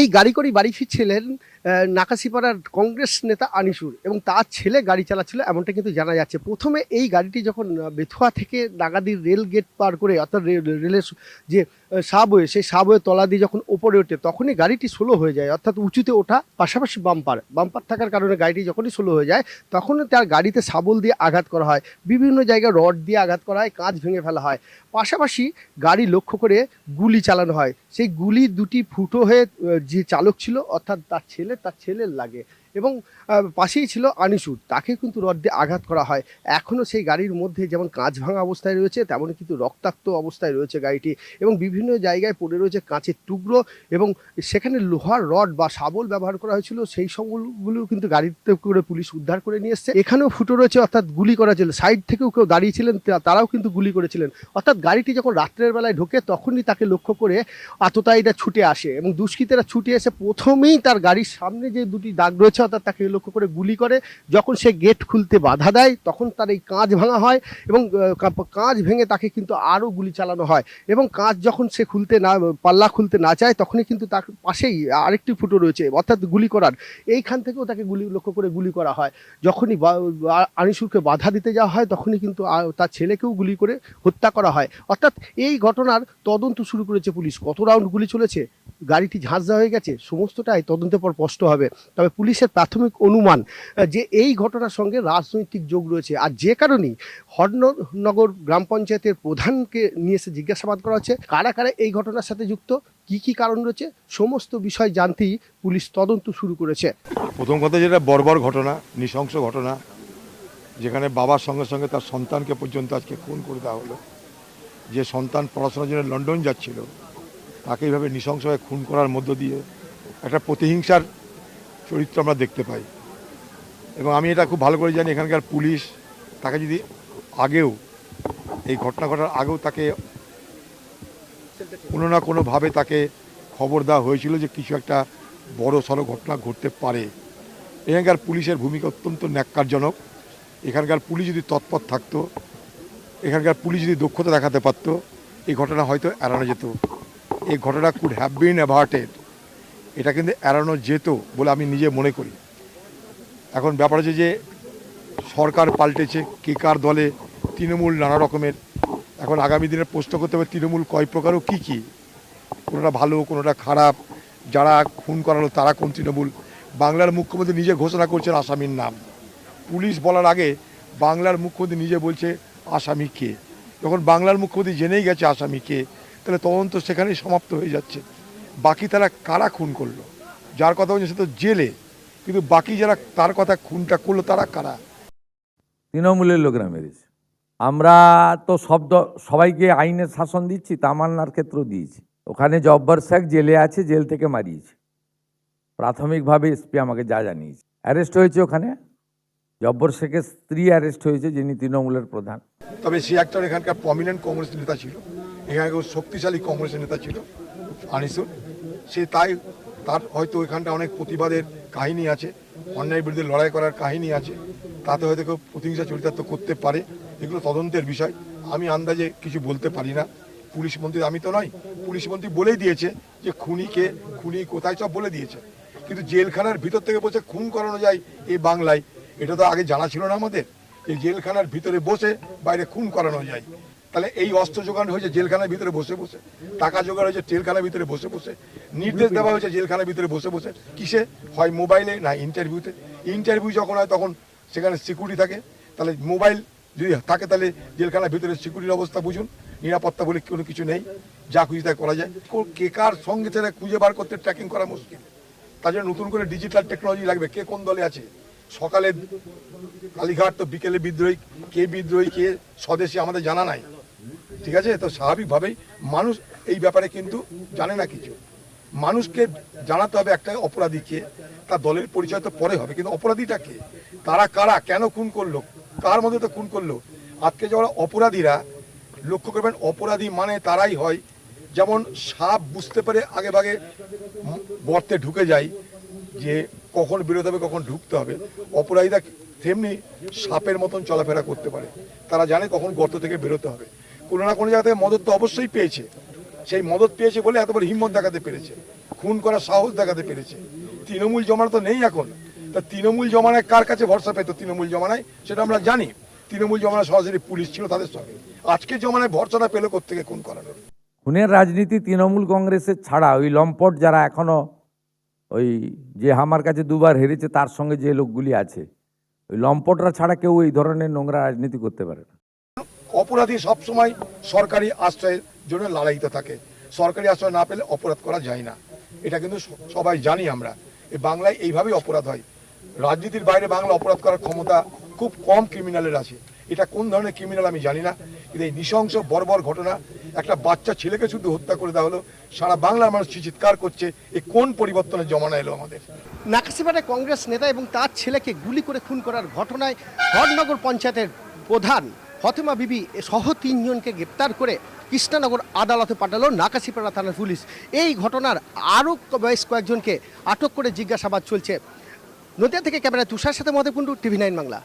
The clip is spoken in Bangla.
এই গাড়ি করে বাড়ি ফিরছিলেন নাকাশিপাড়ার কংগ্রেস নেতা আনিসুর এবং তার ছেলে গাড়ি চালাচ্ছিল এমনটা কিন্তু জানা যাচ্ছে। প্রথমে এই গাড়িটি যখন বেথুয়া থেকে নাগাদির রেল গেট পার করে অর্থাৎ রেলের যে সাবওয়ে সেই সাবওয়ে তলা দিয়ে যখন ওপরে ওঠে তখনই গাড়িটি স্লো হয়ে যায়, অর্থাৎ উঁচুতে ওঠা পাশাপাশি বাম্পার থাকার কারণে গাড়িটি যখনই স্লো হয়ে যায় তখনই তার গাড়িতে শাবল দিয়ে আঘাত করা হয়, বিভিন্ন জায়গায় রড দিয়ে আঘাত করা হয়, কাঁচ ভেঙে ফেলা হয়। পাশাপাশি গাড়ি লক্ষ্য করে গুলি চালানো হয়, সেই গুলি দুটি ফুটো হয়ে যে চালক ছিল অর্থাৎ তার ছেলের লাগে এবং পাশেই ছিল আনিসুর, তাকে কিন্তু রড দিয়ে আঘাত করা হয়। এখনও সেই গাড়ির মধ্যে যেমন কাঁচ ভাঙা অবস্থায় রয়েছে তেমনই কিন্তু রক্তাক্ত অবস্থায় রয়েছে গাড়িটি এবং বিভিন্ন জায়গায় পড়ে রয়েছে কাঁচের টুকরো এবং সেখানে লোহার রড বা শাবল ব্যবহার করা হয়েছিল, সেই সবগুলো কিন্তু গাড়িতে করে পুলিশ উদ্ধার করে নিয়ে এসছে। এখানেও ফুটো রয়েছে, অর্থাৎ গুলি করা ছিল, সাইড থেকেও কেউ দাঁড়িয়েছিলেন তারাও কিন্তু গুলি করেছিলেন। অর্থাৎ গাড়িটি যখন রাত্রের বেলায় ঢোকে তখনই তাকে লক্ষ্য করে আততায়ীরা ছুটে আসে এবং দুষ্কৃতীরা ছুটে এসে প্রথমেই তার গাড়ির সামনে যে দুটি দাগ রয়েছে অর্থাৎ তাকে লক্ষ্য করে গুলি করে। যখন সে গেট খুলতে বাধা দেয় তখন তার এই কাঁচ ভাঙা হয় এবং কাঁচ ভেঙে তাকে কিন্তু আরও গুলি চালানো হয় এবং কাঁচ যখন সে পাল্লা খুলতে না চায় তখনই কিন্তু তার পাশেই আরেকটি ফুটো রয়েছে অর্থাৎ গুলি করার, এইখান থেকেও তাকে লক্ষ্য করে গুলি করা হয়। যখনই আনিসুরকে বাধা দিতে যাওয়া হয় তখনই কিন্তু তার ছেলেকেও গুলি করে হত্যা করা হয়। অর্থাৎ এই ঘটনার তদন্ত শুরু করেছে পুলিশ। কত রাউন্ড গুলি চলেছে, গাড়িটি ঝাঁঝরা হয়ে গেছে, সমস্তটাই তদন্তের পর স্পষ্ট হবে। তবে পুলিশের প্রাথমিক অনুমান যে এই ঘটনার সঙ্গে রাজনৈতিক যোগ রয়েছে, আর যে কারণেই হরনগর গ্রাম পঞ্চায়েতের প্রধানকে নিয়ে এসে জিজ্ঞাসাবাদ করা হচ্ছে কারা কারা এই ঘটনার সাথে যুক্ত, কি কি কারণ রয়েছে, সমস্ত বিষয় জানতেই পুলিশ তদন্ত শুরু করেছে। প্রথম কথা যেটা বর্বর ঘটনা, নৃশংস ঘটনা, যেখানে বাবার সঙ্গে সঙ্গে তার সন্তানকে পর্যন্ত আজকে খুন করে দেওয়া হলো। যে সন্তান পড়াশোনার জন্য লন্ডন যাচ্ছিল তাকে এইভাবে নৃশংসভাবে খুন করার মধ্য দিয়ে একটা প্রতিহিংসার চরিত্র আমরা দেখতে পাই। এবং আমি এটা খুব ভালো করে জানি এখানকার পুলিশ তাকে যদি আগেও এই ঘটনা ঘটার আগেও তাকে কোনো না কোনোভাবে তাকে খবর দেওয়া হয়েছিল যে কিছু একটা বড় সড়ো ঘটনা ঘটতে পারে। এখানকার পুলিশের ভূমিকা অত্যন্ত ন্যাক্কারজনক। এখানকার পুলিশ যদি তৎপর থাকতো, এখানকার পুলিশ যদি দক্ষতা দেখাতে পারত, এই ঘটনা হয়তো এড়ানো যেত। এই ঘটনা কুড হ্যাভ বিন অ্যাভার্টেড, এটা কিন্তু এড়ানো যেত বলে আমি নিজে মনে করি। এখন ব্যাপার হচ্ছে যে সরকার পাল্টেছে, কে কার দলে, তৃণমূল নানা রকমের। এখন আগামী দিনে প্রশ্ন করতে হবে তৃণমূল কয় প্রকার ও কী কী, কোনোটা ভালো কোনোটা খারাপ, যারা খুন করালো তারা কোন তৃণমূল। বাংলার মুখ্যমন্ত্রী নিজে ঘোষণা করছেন আসামির নাম, পুলিশ বলার আগে বাংলার মুখ্যমন্ত্রী নিজে বলছে আসামি কে। যখন বাংলার মুখ্যমন্ত্রী জেনেই গেছে আসামি কে, তাহলে তদন্ত সেখানেই সমাপ্ত হয়ে যাচ্ছে। বাকি তারা কারা খুন করলো, যার কথা বলছে সে তো জেলে, কিন্তু বাকি যারা তার কথা খুনটা করলো তারা কারা? তৃণমূলের লোকেরা মেরেছে। আমরা তো সবাইকে আইনের শাসন দিচ্ছি, তামান্নার ক্ষেত্রেও দিয়েছি। ওখানে জব্বর শেখ জেলে আছে, জেল থেকে মারিয়েছে প্রাথমিকভাবে। এসপি আমাকে যা জানিয়েছে, অ্যারেস্ট হয়েছে ওখানে জব্বর শেখের স্ত্রী অ্যারেস্ট হয়েছে, যিনি তৃণমূলের প্রধান। তবে সে একটা এখানকার প্রমিনেন্ট কংগ্রেস নেতা ছিল, এখানকার শক্তিশালী কংগ্রেসের নেতা ছিল আনিসুর। সে তার হয়তো এখানটা অনেক প্রতিবাদের কাহিনী আছে, অন্যায়ের বিরুদ্ধে লড়াই করার কাহিনী আছে, তাতে হয়তো কেউ প্রতিহিংসা চরিতার্থ করতে পারে। এগুলো তদন্তের বিষয়, আমি আন্দাজে কিছু বলতে পারি না। পুলিশ মন্ত্রী আমি তো নয়, পুলিশ মন্ত্রী বলেই দিয়েছে যে খুনিকে, খুনি কোথায় সব বলে দিয়েছে। কিন্তু জেলখানার ভিতর থেকে বসে খুন করানো যায় এই বাংলায়, এটা তো আগে জানা ছিল না আমাদের, এই জেলখানার ভিতরে বসে বাইরে খুন করানো যায়। তাহলে এই অস্ত্র যোগান হয়েছে জেলখানার ভিতরে বসে বসে, টাকা জোগাড় হয়েছে জেলখানার ভিতরে বসে বসে, নির্দেশ দেওয়া হয়েছে জেলখানার ভিতরে বসে বসে। কিসে? হয় মোবাইলে, না ইন্টারভিউতে। ইন্টারভিউ যখন হয় তখন সেখানে সিকিউরিটি থাকে, তাহলে মোবাইল যদি থাকে তাহলে জেলখানার ভিতরে সিকিউরিটির অবস্থা বুঝুন। নিরাপত্তা বলে কোনো কিছু নেই, যা খুশি তাই করা যায়। কে কার সঙ্গে সেটা খুঁজে বার করতে ট্র্যাকিং করা মুশকিল। তার জন্য নতুন করে ডিজিটাল টেকনোলজি লাগবে। কে কোন দলে আছে, সকালে কালীঘাট তো বিকেলে বিদ্রোহী, কে বিদ্রোহী কে স্বদেশী আমাদের জানা নাই। ঠিক আছে, তো স্বাভাবিকভাবেই মানুষ এই ব্যাপারে কিন্তু জানে না কিছু। মানুষকে জানাতে হবে একটা অপরাধীকে, তার দলের পরিচয় তো পরে হবে, কিন্তু অপরাধীটা কে, তারা কারা, কেন খুন করলো, কার মধ্যে তো খুন করলো। আজকে যারা অপরাধীরা, লক্ষ্য করবেন অপরাধী মানে তারাই হয় যেমন সাপ বুঝতে পারে আগে ভাগে গর্তে ঢুকে যায় যে কখন বেরোতে হবে কখন ঢুকতে হবে, অপরাধীরা তেমনি সাপের মতন চলাফেরা করতে পারে। তারা জানে কখন গর্ত থেকে বেরোতে হবে। কোনো না কোনো জায়গা থেকে মদত তো অবশ্যই পেয়েছে, সেই মদত পেয়েছে বলে এতবার হিম্মত দেখাতে পেরেছে। খুন করার সাহস দেখাতে পেরেছে। তৃণমূল জমানা তো নেই এখন, তা তৃণমূল জমানায় কার কাছে ভরসা পেত? তৃণমূল জমানায় সেটা আমরা জানি, তৃণমূল জমানায় সরাসরি পুলিশ ছিল তাদের সঙ্গে। আজকে জমানায় ভরসাটা পেল কোত্থেকে খুন করানোর? খুনের রাজনীতি তৃণমূল কংগ্রেসের ছাড়া ওই লম্পট যারা এখনো ওই যে আমার কাছে দুবার হেরেছে তার সঙ্গে যে লোকগুলি আছে, ওই লম্পটরা ছাড়া কেউ এই ধরনের নোংরা রাজনীতি করতে পারে না। অপরাধী সবসময় সরকারি আশ্রয়ের জন্য লড়াইতে থাকে, সরকারি আশ্রয় না পেলে অপরাধ করা যায় না, এটা কিন্তু সবাই জানি আমরা। এই বাংলায় এইভাবেই অপরাধ হয়, রাজনীতির বাইরে বাংলা অপরাধ করার ক্ষমতা খুব কম ক্রিমিনালের আছে। এটা কোন ধরনের ক্রিমিনাল আমি জানি না, কিন্তু এই নৃশংস বর্বর ঘটনা, একটা বাচ্চা ছেলেকে শুধু হত্যা করে দেওয়া হলো, সারা বাংলার মানুষ চিৎকার করছে, এ কোন পরিবর্তনের জমানা এলো আমাদের? নাকাশিপাড়ায় কংগ্রেস নেতা এবং তার ছেলেকে গুলি করে খুন করার ঘটনায় হরনগর পঞ্চায়েতের প্রধান ফতেমা বিবি সহ 3 জনকে গ্রেপ্তার করে কৃষ্ণনগর আদালতে পাঠালো নাকাশিপাড়া থানার পুলিশ। এই ঘটনার আরও বেশ কয়েকজনকে আটক করে জিজ্ঞাসাবাদ চলছে। নদিয়া থেকে ক্যামেরায় তুষার সাথে মধুকুণ্ডু, TV9 বাংলা।